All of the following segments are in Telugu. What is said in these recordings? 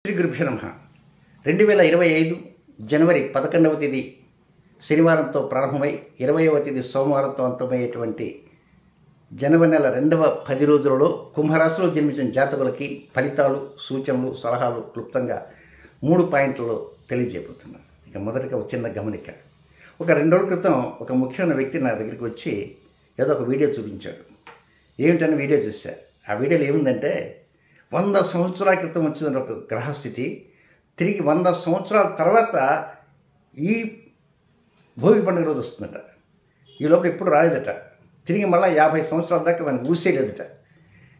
శ్రీ గురుభ్యో నమః 2025 జనవరి 11వ తేదీ శనివారంతో ప్రారంభమై 20వ తేదీ సోమవారంతో అంతమయ్యేటువంటి జనవరి నెల రెండవ 10 రోజులలో కుంభరాశిలో జన్మించిన జాతకులకి ఫలితాలు, సూచనలు, సలహాలు క్లుప్తంగా 3 పాయింట్లలో తెలియజేయబోతున్నాను. ఇక మొదటగా ఒక చిన్న గమనిక. ఒక 2 రోజుల క్రితం ఒక ముఖ్యమైన వ్యక్తి నా దగ్గరికి వచ్చి ఏదో ఒక వీడియో చూపించాడు. ఏమిటని వీడియో చూశా. ఆ వీడియోలో ఏముందంటే 100 సంవత్సరాల క్రితం వచ్చిన ఒక గ్రహస్థితి తిరిగి 100 సంవత్సరాల తర్వాత ఈ భోగి పండుగ రోజు వస్తుందట. ఈ లోపల ఎప్పుడు రాలేదట. తిరిగి మళ్ళీ 50 సంవత్సరాల దాకా దాన్ని ఊసేయలేదట.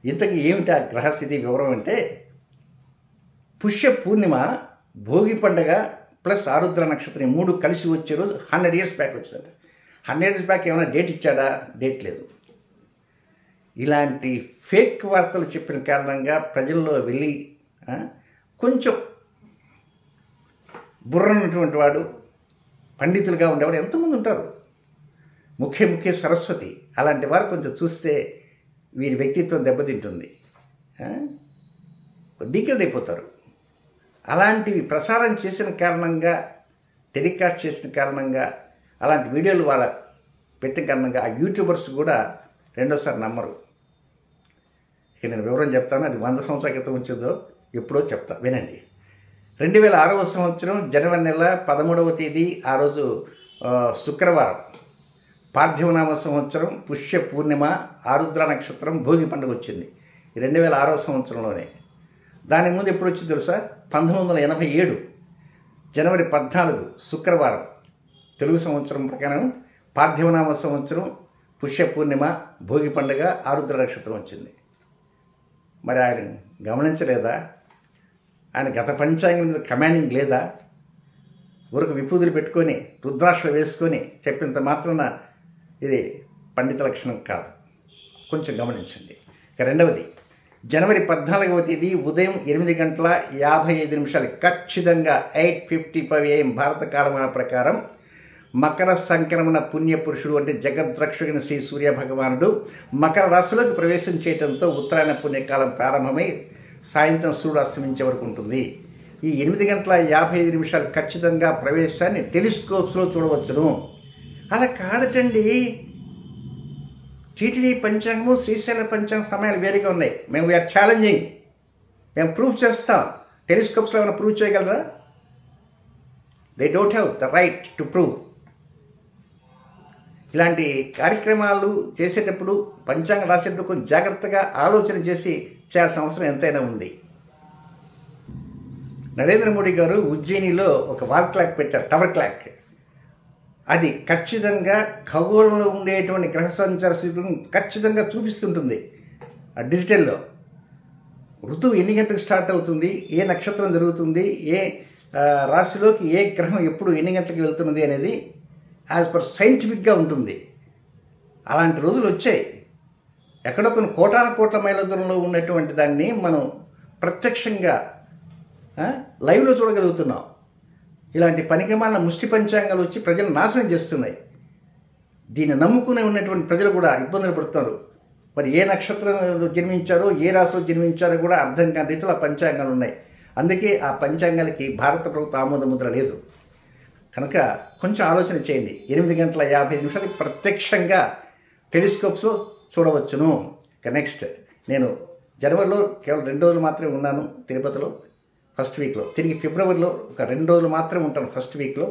ఇంతకీ ఏమిటి ఆ గ్రహస్థితి వివరం అంటే, పుష్య పూర్ణిమ, భోగి పండుగ ప్లస్ ఆరుద్ర నక్షత్రం 3 కలిసి వచ్చే రోజు 100 ఇయర్స్ బ్యాక్ వచ్చిందట. 100 ఇయర్స్ బ్యాక్ ఏమైనా డేట్ ఇచ్చాడా? డేట్ లేదు. ఇలాంటి ఫేక్ వార్తలు చెప్పిన కారణంగా ప్రజల్లో వెళ్ళి కొంచెం బుర్రన్నటువంటి వాడు, పండితులుగా ఉండేవారు ఎంతమంది ఉంటారు. ముఖ్య సరస్వతి అలాంటి వారు కొంచెం చూస్తే వీరి వ్యక్తిత్వం దెబ్బతింటుంది, డీగ్రేడ్ అయిపోతారు. అలాంటివి ప్రసారం చేసిన కారణంగా, టెలికాస్ట్ చేసిన కారణంగా, అలాంటి వీడియోలు వాళ్ళ పెట్టిన కారణంగా ఆ యూట్యూబర్స్ కూడా రెండోసారి నమ్మరు. ఇక నేను వివరం చెప్తాను. అది 100 సంవత్సరాల క్రితం వచ్చిందో ఎప్పుడో చెప్తా, వినండి. 2006వ సంవత్సరం జనవరి నెల 13వ తేదీ, ఆ రోజు శుక్రవారం, పార్థివనామ సంవత్సరం, పుష్య పూర్ణిమ, ఆరుద్ర నక్షత్రం, భోగి పండుగ వచ్చింది. 2006వ సంవత్సరంలోనే. దాని ముందు ఎప్పుడు వచ్చింది తెలుసా? 1987 జనవరి 14 శుక్రవారం, తెలుగు సంవత్సరం ప్రకారం పార్థివనామ సంవత్సరం, పుష్య పూర్ణిమ, భోగి పండుగ, ఆరుద్ర నక్షత్రం వచ్చింది. మరి ఆయన గమనించలేదా? ఆయన గత పంచాంగం మీద కమాండింగ్ లేదా? ఊరికి విభూతులు పెట్టుకొని రుద్రాక్షలు వేసుకొని చెప్పినంత మాత్రాన ఇది పండిత లక్షణం కాదు. కొంచెం గమనించండి. ఇక రెండవది, జనవరి 14వ తేదీ ఉదయం 8:55 ఖచ్చితంగా 8:55 AM భారత కాలమాన ప్రకారం మకర సంక్రమణ పుణ్యపురుషుడు అంటే జగద్రక్షకుని శ్రీ సూర్య భగవానుడు మకర రాశిలోకి ప్రవేశం చేయడంతో ఉత్తరాయణ పుణ్యకాలం ప్రారంభమై సాయంత్రం సూర్యుడు అస్తమించే వరకు ఉంటుంది. ఈ 8:55 ఖచ్చితంగా ప్రవేశాన్ని టెలిస్కోప్స్లో చూడవచ్చును. అలా కాదటండి, టీటీడీ పంచాంగము, శ్రీశైల పంచాంగ సమయాలు వేరుగా ఉన్నాయి. మేము వీఆర్ ఛాలెంజింగ్, మేము ప్రూవ్ చేస్తాం. టెలిస్కోప్స్లో ఏమైనా ప్రూవ్ చేయగలరా? They don't have the right to prove. ఇలాంటి కార్యక్రమాలు చేసేటప్పుడు, పంచాంగం రాసేటప్పుడు కొంచెం జాగ్రత్తగా ఆలోచన చేసి చేయాల్సిన అవసరం ఎంతైనా ఉంది. నరేంద్ర మోడీ గారు ఉజ్జయినిలో ఒక వాల్ క్లాక్ పెట్టారు, టవర్ క్లాక్. అది ఖచ్చితంగా ఖగోళంలో ఉండేటువంటి గ్రహ సంచార స్థితులను ఖచ్చితంగా చూపిస్తుంటుంది. ఆ డిజిటల్లో ఋతువు ఎన్ని గంటలకు స్టార్ట్ అవుతుంది, ఏ నక్షత్రం జరుగుతుంది, ఏ రాశిలోకి ఏ గ్రహం ఎప్పుడు ఎన్ని గంటలకు వెళ్తున్నది అనేది యాజ్ పర్ సైంటిఫిక్గా ఉంటుంది. అలాంటి రోజులు వచ్చాయి. ఎక్కడో కొన్ని కోట్ల మైళ్ళ దూరంలో ఉన్నటువంటి దాన్ని మనం ప్రత్యక్షంగా లైవ్లో చూడగలుగుతున్నాం. ఇలాంటి పనికిమాలిన ముష్టి పంచాంగాలు వచ్చి ప్రజలను నాశనం చేస్తున్నాయి. దీన్ని నమ్ముకునే ఉన్నటువంటి ప్రజలు కూడా ఇబ్బందులు పడుతున్నారు. మరి ఏ నక్షత్రంలో జన్మించారో, ఏ రాశిలో జన్మించారో కూడా అర్థం కాని రీతిలో పంచాంగాలు ఉన్నాయి. అందుకే ఆ పంచాంగాలకి భారత ప్రభుత్వ ఆమోద ముద్ర లేదు. కనుక కొంచెం ఆలోచన చేయండి. 8:55 ప్రత్యక్షంగా టెలిస్కోప్స్లో చూడవచ్చును. ఇక నెక్స్ట్, నేను జనవరిలో కేవలం 2 రోజులు మాత్రమే ఉన్నాను తిరుపతిలో ఫస్ట్ వీక్లో. తిరిగి ఫిబ్రవరిలో ఒక 2 రోజులు మాత్రమే ఉంటాను ఫస్ట్ వీక్లో.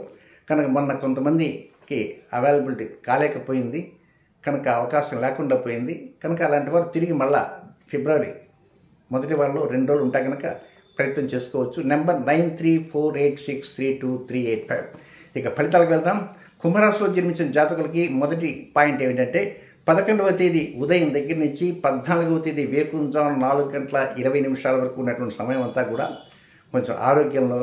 కనుక మొన్న కొంతమందికి అవైలబిలిటీ కాలేకపోయింది, కనుక అవకాశం లేకుండా పోయింది. కనుక అలాంటి వారు తిరిగి మళ్ళా ఫిబ్రవరి మొదటి వారంలో 2 రోజులు ఉంటా కనుక ప్రయత్నం చేసుకోవచ్చు. నెంబర్ 9348632385. ఇక ఫలితాలకు వెళ్దాం. కుంభరాశిలో జన్మించిన జాతకులకి మొదటి పాయింట్ ఏమిటంటే, 11వ తేదీ ఉదయం దగ్గర నుంచి 14వ తేదీ వేకుంజామున 4:20 వరకు ఉన్నటువంటి సమయం అంతా కూడా కొంచెం ఆరోగ్యంలో,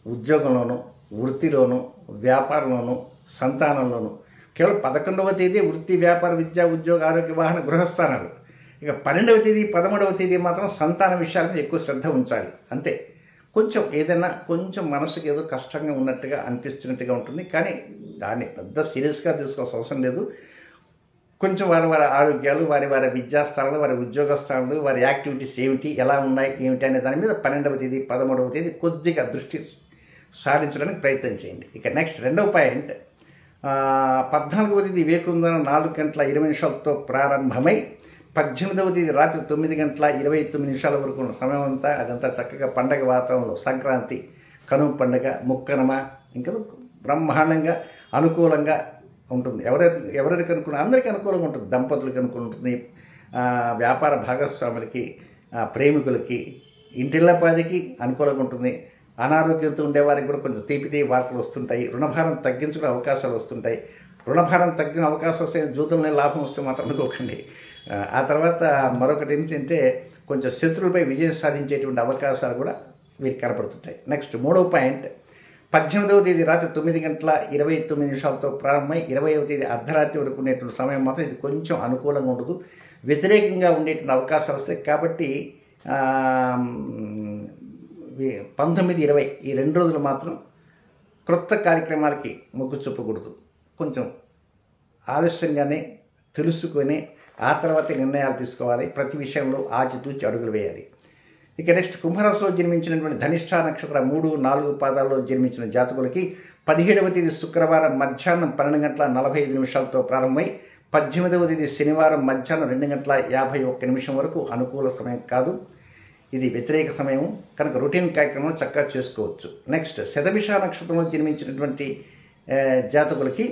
ఉద్యోగంలోనూ, వృత్తిలోనూ, వ్యాపారంలోనూ, సంతానంలోనూ. కేవలం 11వ తేదీ వృత్తి, వ్యాపార, విద్య, ఉద్యోగ, ఆరోగ్య, వాహన, గృహస్థానాలు. ఇక 12వ తేదీ 13వ తేదీ మాత్రం సంతాన విషయాల మీద ఎక్కువ శ్రద్ధ ఉంచాలి. అంతే. కొంచెం ఏదైనా కొంచెం మనసుకి ఏదో కష్టంగా ఉన్నట్టుగా అనిపిస్తున్నట్టుగా ఉంటుంది, కానీ దాన్ని పెద్ద సీరియస్గా తీసుకోవాల్సిన అవసరం లేదు. కొంచెం వారి వారి ఆరోగ్యాలు, వారి వారి విద్యాస్థానాలు, వారి ఉద్యోగ స్థానాలు, వారి యాక్టివిటీస్ ఏమిటి, ఎలా ఉన్నాయి ఏమిటి అనే దాని మీద 12వ తేదీ 13వ తేదీ కొద్దిగా దృష్టి సారించడానికి ప్రయత్నం చేయండి. ఇక నెక్స్ట్ రెండవ పాయింట్, 14వ తేదీ వేకుందన 4:20 ప్రారంభమై 18వ తేదీ రాత్రి 9:29 వరకు ఉన్న సమయం అంతా అదంతా చక్కగా పండగ వాతావరణంలో సంక్రాంతి, కనుమ పండుగ, ముక్కనమ ఇంకా బ్రహ్మాండంగా అనుకూలంగా ఉంటుంది. ఎవరెవరికి అనుకూలంగా, అందరికీ అనుకూలంగా ఉంటుంది. దంపతులకు అనుకూలంగా ఉంటుంది, వ్యాపార భాగస్వాములకి, ప్రేమికులకి, ఇంటిల్లపాదికి అనుకూలంగా ఉంటుంది. అనారోగ్యంతో ఉండేవారికి కూడా కొంచెం తీపి వార్తలు వస్తుంటాయి. రుణభారం తగ్గించుకునే అవకాశాలు వస్తుంటాయి. రుణభారం తగ్గిన అవకాశం వస్తే జూతంలో లాభం వస్తే మాత్రం అనుకోకండి. ఆ తర్వాత మరొకటి ఏంటంటే కొంచెం శత్రువులపై విజయం సాధించేటువంటి అవకాశాలు కూడా వీరికి కనపడుతుంటాయి. నెక్స్ట్ 3వ పాయింట్, 18వ తేదీ రాత్రి 9:29 ప్రారంభమై 20వ తేదీ అర్ధరాత్రి వరకు ఉండేటువంటి సమయం మాత్రం ఇది కొంచెం అనుకూలంగా ఉండదు, వ్యతిరేకంగా ఉండేటువంటి అవకాశాలు వస్తాయి. కాబట్టి 19, 20 ఈ 2 రోజులు మాత్రం క్రొత్త కార్యక్రమాలకి మొగ్గు చూపకూడదు. కొంచెం ఆలస్యంగానే తెలుసుకొని ఆ తర్వాతే నిర్ణయాలు తీసుకోవాలి. ప్రతి విషయంలో ఆచితూచి అడుగులు వేయాలి. ఇక నెక్స్ట్ కుంభరాశిలో జన్మించినటువంటి ధనిష్ఠ నక్షత్ర 3, 4 పాదాల్లో జన్మించిన జాతకులకి 17వ తేదీ శుక్రవారం మధ్యాహ్నం 12:45 ప్రారంభమై 18వ తేదీ శనివారం మధ్యాహ్నం 2:51 వరకు అనుకూల సమయం కాదు. ఇది వ్యతిరేక సమయం కనుక రొటీన్ కార్యక్రమం చక్కగా చేసుకోవచ్చు. నెక్స్ట్ శతభిష నక్షత్రంలో జన్మించినటువంటి జాతకులకి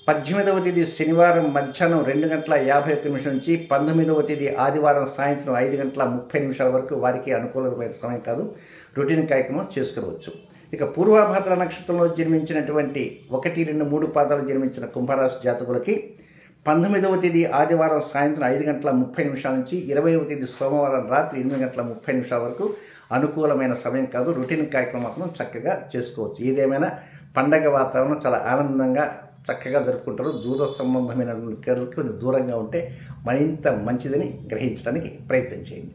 18వ తేదీ శనివారం మధ్యాహ్నం 2:51 నుంచి 19వ తేదీ ఆదివారం సాయంత్రం 5:30 వరకు వారికి అనుకూలమైన సమయం కాదు, రొటీన్ కార్యక్రమం చేసుకోవచ్చు. ఇక పూర్వభాద్ర నక్షత్రంలో జన్మించినటువంటి 1, 2, 3 పాదాలు జన్మించిన కుంభరాశి జాతకులకి 19వ తేదీ ఆదివారం సాయంత్రం 5:30 నుంచి 20వ తేదీ సోమవారం రాత్రి 8:30 వరకు అనుకూలమైన సమయం కాదు, రొటీన్ కార్యక్రమం మాత్రం చక్కగా చేసుకోవచ్చు. ఏదేమైనా పండగ వాతావరణం చాలా ఆనందంగా చక్కగా జరుపుకుంటారు. జూద సంబంధమైనటువంటి క్రీడలకు కొంచెం దూరంగా ఉంటే మరింత మంచిదని గ్రహించడానికి ప్రయత్నం చేయండి.